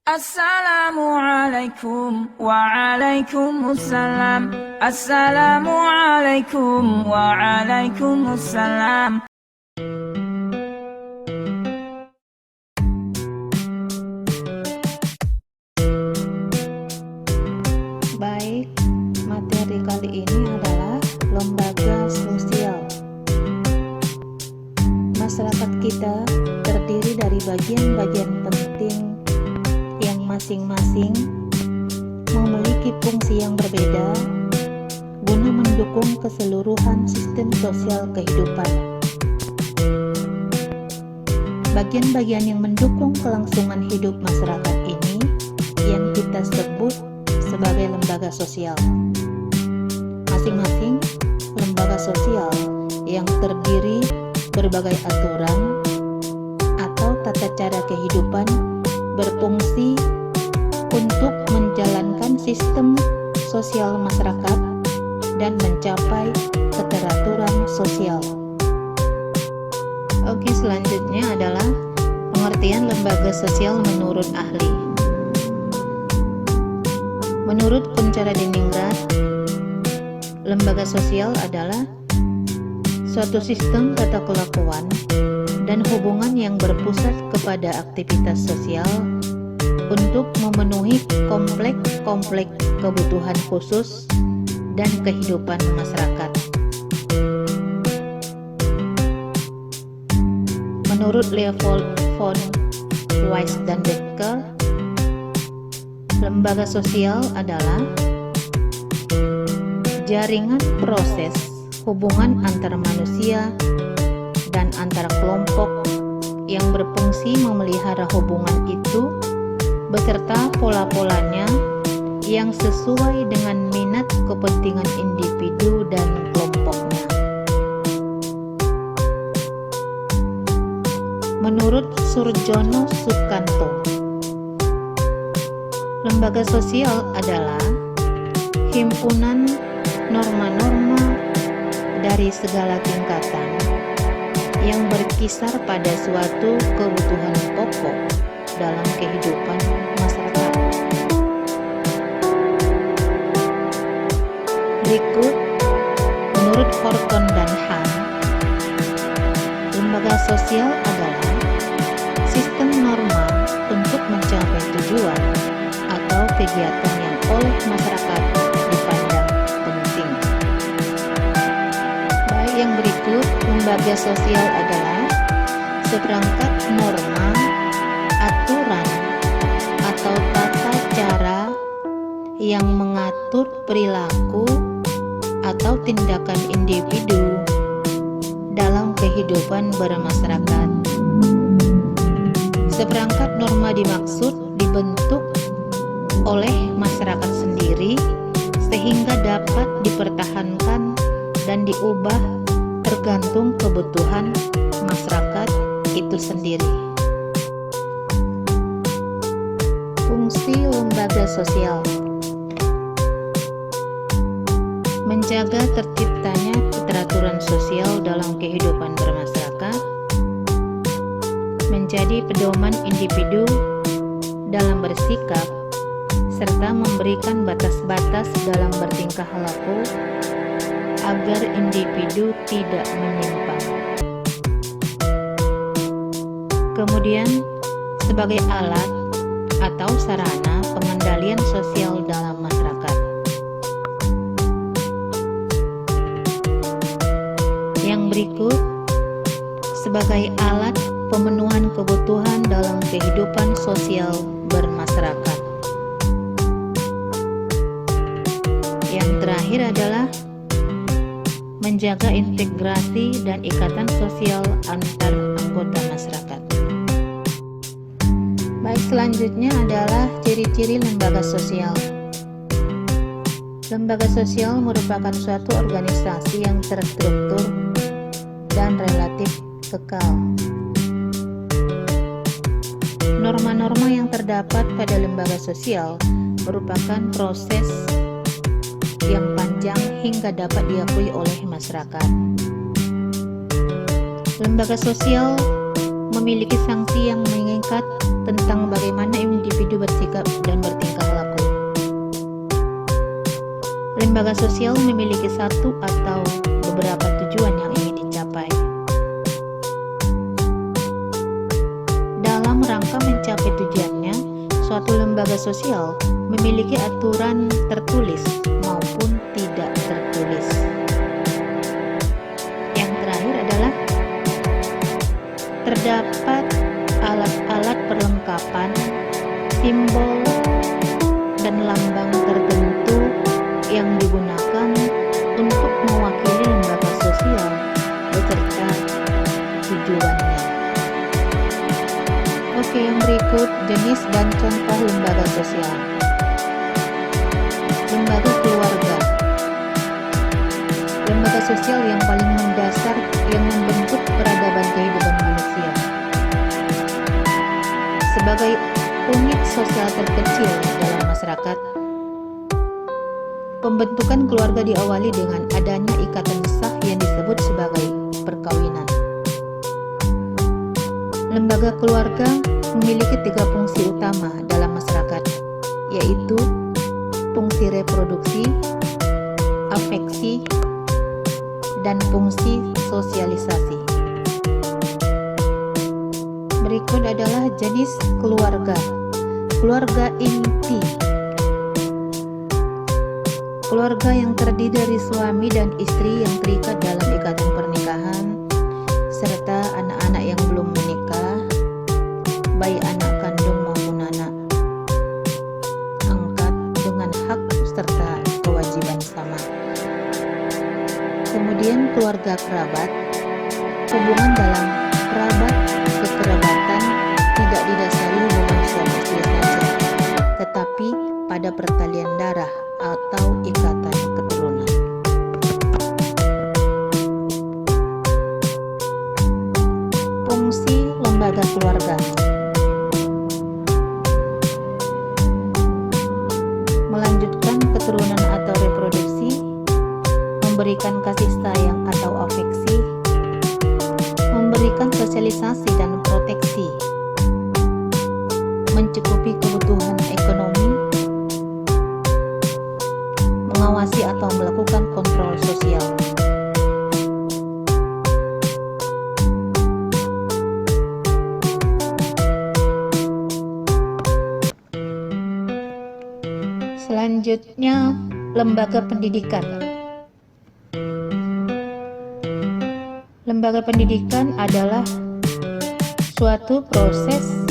Assalamualaikum waalaikumsalam. Assalamualaikum waalaikumsalam. Baik, materi kali ini adalah lembaga sosial. Masyarakat kita terdiri dari bagian-bagian penting yang masing-masing memiliki fungsi yang berbeda guna mendukung keseluruhan sistem sosial kehidupan. Bagian-bagian yang mendukung kelangsungan hidup masyarakat ini yang kita sebut sebagai lembaga sosial. Masing-masing lembaga sosial yang terdiri berbagai aturan atau tata cara kehidupan berfungsi untuk menjalankan sistem sosial masyarakat dan mencapai keteraturan sosial. Oke, selanjutnya adalah pengertian lembaga sosial menurut ahli. Menurut Kuncharadiningrat, lembaga sosial adalah suatu sistem tata kelakuan dan hubungan yang berpusat kepada aktivitas sosial untuk memenuhi kompleks kebutuhan khusus dan kehidupan masyarakat. Menurut Leopold von Weiss dan Becker, lembaga sosial adalah jaringan proses hubungan antar manusia dan antar kelompok yang berfungsi memelihara hubungan itu beserta pola-polanya yang sesuai dengan minat kepentingan individu dan kelompoknya. Menurut Surjono Sukanto, lembaga sosial adalah himpunan norma-norma dari segala tingkatan yang berkisar pada suatu kebutuhan pokok dalam kehidupan masyarakat. Berikut, menurut Horton dan Hahn, lembaga sosial adalah sistem norma untuk mencapai tujuan atau kegiatan yang oleh masyarakat dipandang penting. Baik, yang berikut, lembaga sosial adalah seperangkat norma, aturan, atau tata cara yang mengatur perilaku atau tindakan individu dalam kehidupan bermasyarakat. Seperangkat norma dimaksud dibentuk oleh masyarakat sendiri sehingga dapat dipertahankan dan diubah tergantung kebutuhan masyarakat itu sendiri. Fungsi lembaga sosial: menjaga terciptanya keteraturan sosial dalam kehidupan bermasyarakat, menjadi pedoman individu dalam bersikap, serta memberikan batas-batas dalam bertingkah laku agar individu tidak menyimpang. Kemudian, sebagai alat atau sarana pengendalian sosial dalam masyarakat. Yang berikut, sebagai alat pemenuhan kebutuhan dalam kehidupan sosial bermasyarakat. Yang terakhir adalah menjaga integrasi dan ikatan sosial antar anggota masyarakat. Baik, selanjutnya adalah ciri-ciri lembaga sosial. Lembaga sosial merupakan suatu organisasi yang terstruktur dan relatif kekal. Norma-norma yang terdapat pada lembaga sosial merupakan proses yang panjang hingga dapat diakui oleh masyarakat. Lembaga sosial memiliki sanksi yang mengikat tentang bagaimana individu bersikap dan bertingkah laku. Lembaga sosial memiliki satu atau beberapa tujuan yang ingin dicapai. Dalam rangka mencapai tujuannya, suatu lembaga sosial memiliki aturan tertulis maupun tidak tertulis. Yang terakhir adalah terdapat alat-alat perlengkapan, simbol, dan lambang tertentu yang digunakan untuk mewakili lembaga sosial beserta tujuannya. Oke, yang berikut jenis dan contoh lembaga sosial. Lembaga keluarga. Lembaga sosial yang paling mendasar yang membentuk peradaban kehidupan manusia. Sebagai unit sosial terkecil dalam masyarakat, pembentukan keluarga diawali dengan adanya ikatan sah yang disebut sebagai perkawinan. Lembaga keluarga memiliki 3 fungsi utama dalam masyarakat, yaitu fungsi reproduksi, afeksi, dan fungsi sosialisasi. Berikut adalah jenis keluarga. Keluarga inti. Keluarga yang terdiri dari suami dan istri yang terikat dalam ikatan pernikahan, serta anak-anak yang belum menikah, baik anak kandung maupun anak angkat dengan hak serta kewajiban sama. Kemudian keluarga kerabat. Hubungan dalam kerabat kekerabatan tidak didasari hubungan suami istri saja, tetapi pada pertalian darah atau ikatan keturunan. Fungsi lembaga keluarga. Melanjutkan keturunan atau reproduksi, memberikan kasih sayang atau afeksi, memberikan sosialisasi dan proteksi, mencukupi kebutuhan ekonomi, mengawasi atau melakukan kontrol sosial. Selanjutnya, lembaga pendidikan. Lembaga pendidikan adalah suatu proses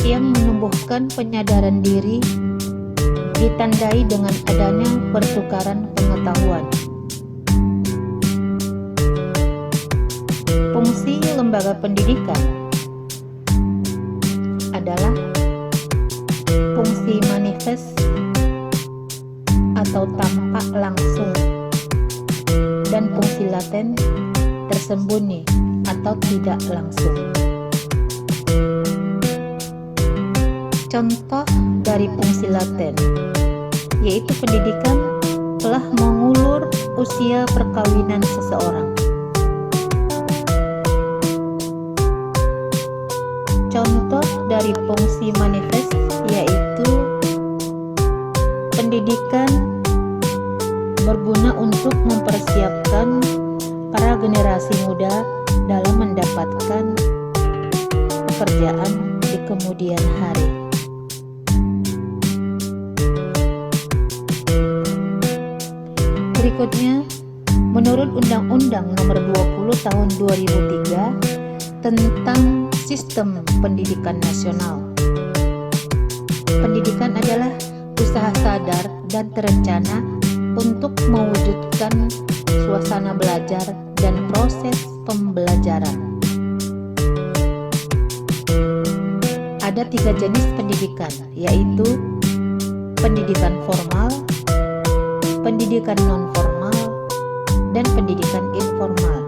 yang menumbuhkan penyadaran diri, ditandai dengan adanya pertukaran pengetahuan. Fungsi lembaga pendidikan adalah fungsi manifest atau tampak langsung, dan fungsi laten tersembunyi atau tidak langsung. Contoh dari fungsi laten yaitu pendidikan telah mengulur usia perkawinan seseorang. Contoh dari fungsi manifest yaitu pendidikan berguna untuk mempersiapkan para generasi muda dalam mendapatkan pekerjaan di kemudian hari. Berikutnya, menurut Undang-Undang Nomor 20 Tahun 2003 tentang Sistem Pendidikan Nasional, pendidikan adalah usaha sadar dan terencana untuk mewujudkan suasana belajar dan proses pembelajaran. Ada 3 jenis pendidikan, yaitu pendidikan formal, pendidikan non-formal, dan pendidikan informal.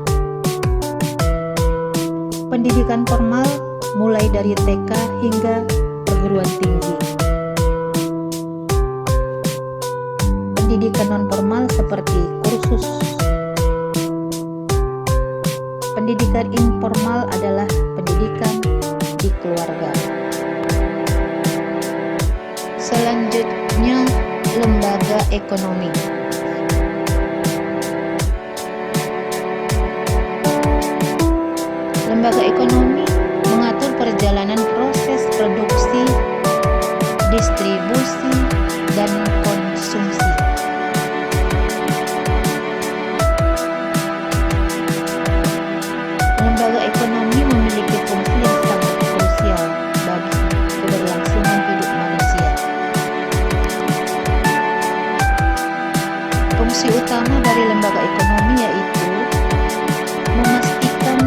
Pendidikan formal mulai dari TK hingga perguruan tinggi. Pendidikan non-formal seperti kursus. Pendidikan informal adalah pendidikan di keluarga. Selanjutnya, lembaga ekonomi. Lembaga ekonomi mengatur perjalanan proses produksi, distribusi, dan konsumsi. Lembaga ekonomi memiliki fungsi yang sangat krusial bagi keberlangsungan hidup manusia. Fungsi utama dari lembaga ekonomi yaitu memastikan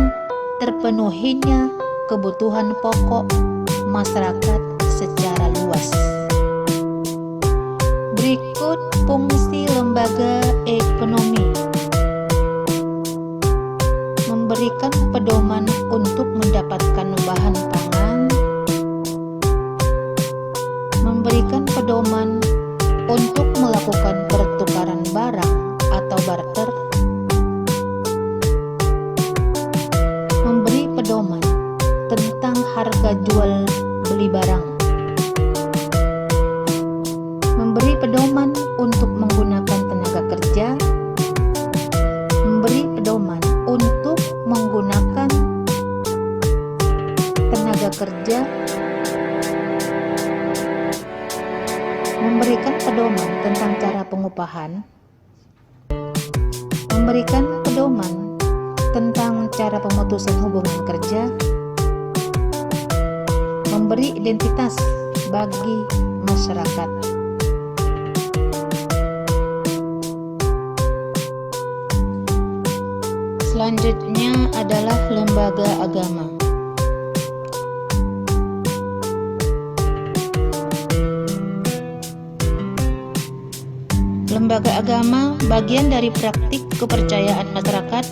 terpenuhinya kebutuhan pokok masyarakat secara luas. Berikut fungsi lembaga ekonomi: memberikan pedoman untuk mendapatkan bahan pangan, memberikan pedoman untuk melakukan pertukaran barang atau barter, memberi pedoman tentang harga jual beli barang, memberi pedoman untuk menggunakan tenaga kerja, memberi pedoman untuk menggunakan tenaga kerja, memberikan pedoman tentang cara pengupahan, memberikan pedoman tentang cara pemutusan hubungan kerja, memberi identitas bagi masyarakat. Selanjutnya adalah lembaga agama. Lembaga agama bagian dari praktik kepercayaan masyarakat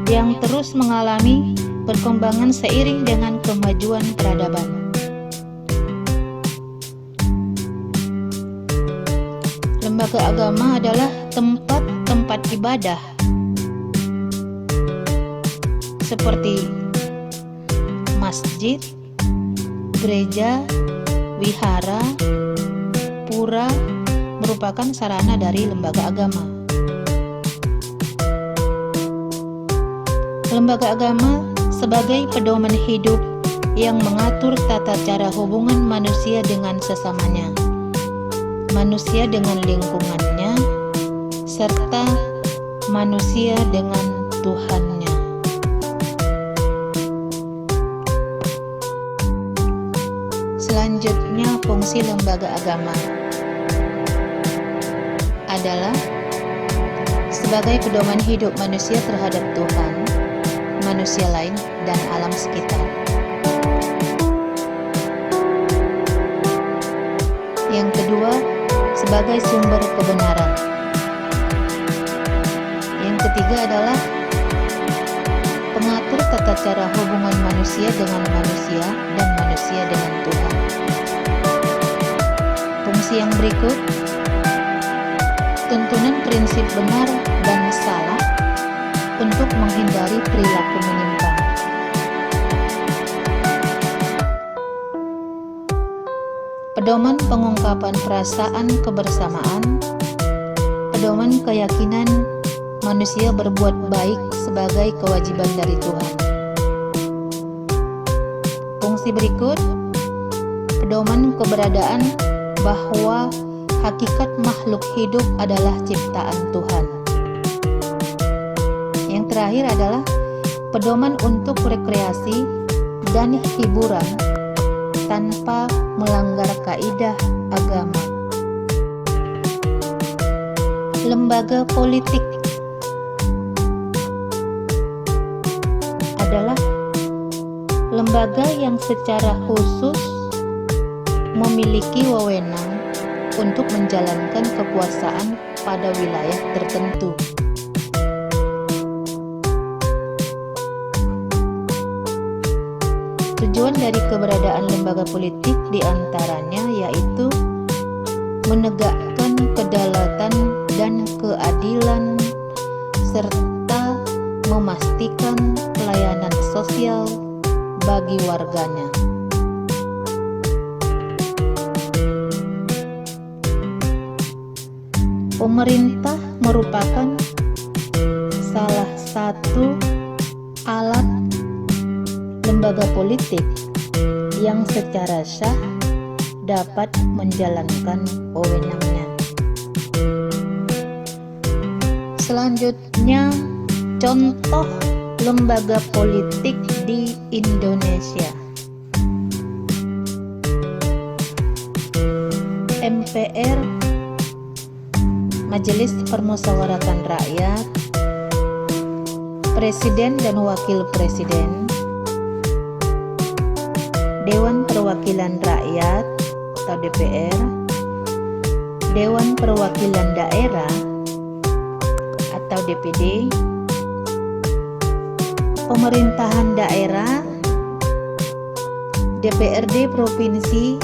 yang terus mengalami perkembangan seiring dengan kemajuan peradaban. Lembaga agama adalah tempat-tempat ibadah seperti masjid, gereja, wihara, pura merupakan sarana dari lembaga agama. Lembaga agama sebagai pedoman hidup yang mengatur tata cara hubungan manusia dengan sesamanya, manusia dengan lingkungannya, serta manusia dengan Tuhannya. Selanjutnya, fungsi lembaga agama adalah sebagai pedoman hidup manusia terhadap Tuhan, manusia lain, dan alam sekitar. Yang kedua, sebagai sumber kebenaran. Yang ketiga adalah pengatur tata cara hubungan manusia dengan manusia dan manusia dengan Tuhan. Fungsi yang berikut: tuntunan prinsip benar dan salah untuk menghindari perilaku menyimpang. Pedoman pengungkapan perasaan kebersamaan, pedoman keyakinan manusia berbuat baik sebagai kewajiban dari Tuhan. Fungsi berikut: pedoman keberadaan bahwa hakikat makhluk hidup adalah ciptaan Tuhan. Yang terakhir adalah pedoman untuk rekreasi dan hiburan tanpa melanggar kaidah agama. Lembaga politik adalah lembaga yang secara khusus memiliki wewenang untuk menjalankan kekuasaan pada wilayah tertentu. Tujuan dari keberadaan lembaga politik diantaranya yaitu menegakkan kedaulatan dan keadilan serta memastikan pelayanan sosial bagi warganya. Pemerintah merupakan salah satu alat lembaga politik yang secara sah dapat menjalankan wewenangnya. Selanjutnya, contoh lembaga politik di Indonesia. MPR, Majelis Permusyawaratan Rakyat, Presiden dan Wakil Presiden, Dewan Perwakilan Rakyat atau DPR, Dewan Perwakilan Daerah atau DPD, pemerintahan daerah, DPRD provinsi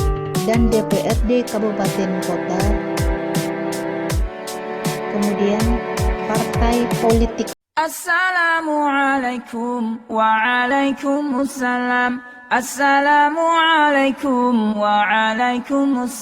dan DPRD kabupaten kota, kemudian partai politik. Assalamualaikum waalaikumsalam. Assalamualaikum waalaikumsalam.